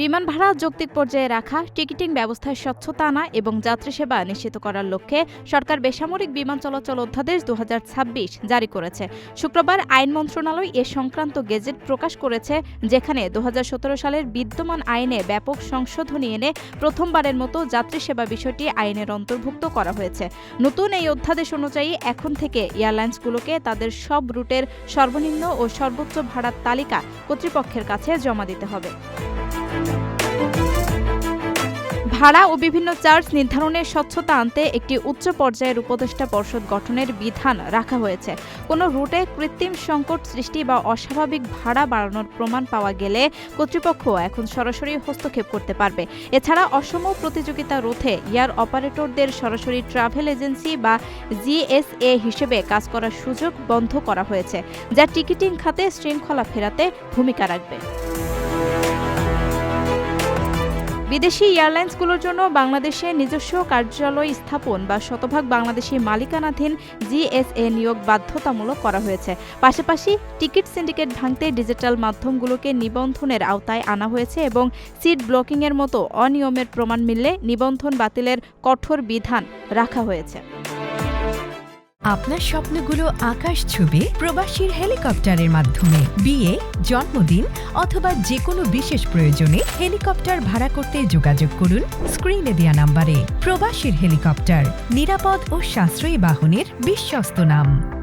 বিমান ভাড়া যৌক্তিক পর্যায়ে রাখা, টিকিটিং ব্যবস্থায় স্বচ্ছতা আনা এবং যাত্রী সেবা নিশ্চিত করার লক্ষ্যে সরকার বেসামরিক বিমান চলাচল অধ্যাদেশ 2026 জারি করেছে। শুক্রবার আইন মন্ত্রণালয় এ সংক্রান্ত গেজেট প্রকাশ করেছে, যেখানে 2017 সালের বিদ্যমান আইনে ব্যাপক সংশোধনী এনে প্রথমবারের মতো যাত্রী সেবা বিষয়টি আইনের অন্তর্ভুক্ত করা হয়েছে। নতুন এই অধ্যাদেশ অনুযায়ী এখন থেকে এয়ারলাইন্সগুলোকে তাদের সব রুটের সর্বনিম্ন ও সর্বোচ্চ ভাড়ার তালিকা কর্তৃপক্ষের কাছে জমা দিতে হবে। ভাড়া ও বিভিন্ন চার্জ নির্ধারণে স্বচ্ছতা আনতে একটি উচ্চ পর্যায়ের উপদেষ্টা পর্ষদ গঠনের বিধান রাখা হয়েছে। কোনো রুটে কৃত্রিম সংকট সৃষ্টি বা অস্বাভাবিক ভাড়া বাড়ানোর প্রমাণ পাওয়া গেলে কর্তৃপক্ষ এখন সরাসরি হস্তক্ষেপ করতে পারবে। এছাড়া অসম প্রতিযোগিতা রোধে এয়ার অপারেটরদের সরাসরি ট্রাভেল এজেন্সি বা জিএসএ হিসেবে কাজ করার সুযোগ বন্ধ করা হয়েছে, যা টিকিটিং খাতে শৃঙ্খলা ফেরাতে ভূমিকা রাখবে। বিদেশি এয়ারলাইন্সগুলোর জন্য বাংলাদেশে নিজস্ব কার্যালয় স্থাপন বা শতভাগ বাংলাদেশি মালিকানাধীন জিএসএ নিয়োগ বাধ্যতামূলক করা হয়েছে। পাশাপাশি টিকিট সিন্ডিকেট ভাঙতে ডিজিটাল মাধ্যমগুলোকে নিবন্ধনের আওতায় আনা হয়েছে এবং সিট ব্লকিংয়ের মতো অনিয়মের প্রমাণ মিললে নিবন্ধন বাতিলের কঠোর বিধান রাখা হয়েছে। আপনার স্বপ্নগুলো আকাশ ছুবে প্রবাসীর হেলিকপ্টারের মাধ্যমে। বিয়ে, জন্মদিন অথবা যে কোনো বিশেষ প্রয়োজনে হেলিকপ্টার ভাড়া করতে যোগাযোগ করুন স্ক্রিনে দেয়া নাম্বারে। প্রবাসীর হেলিকপ্টার, নিরাপদ ও সাশ্রয়ী বাহনের বিশ্বস্ত নাম।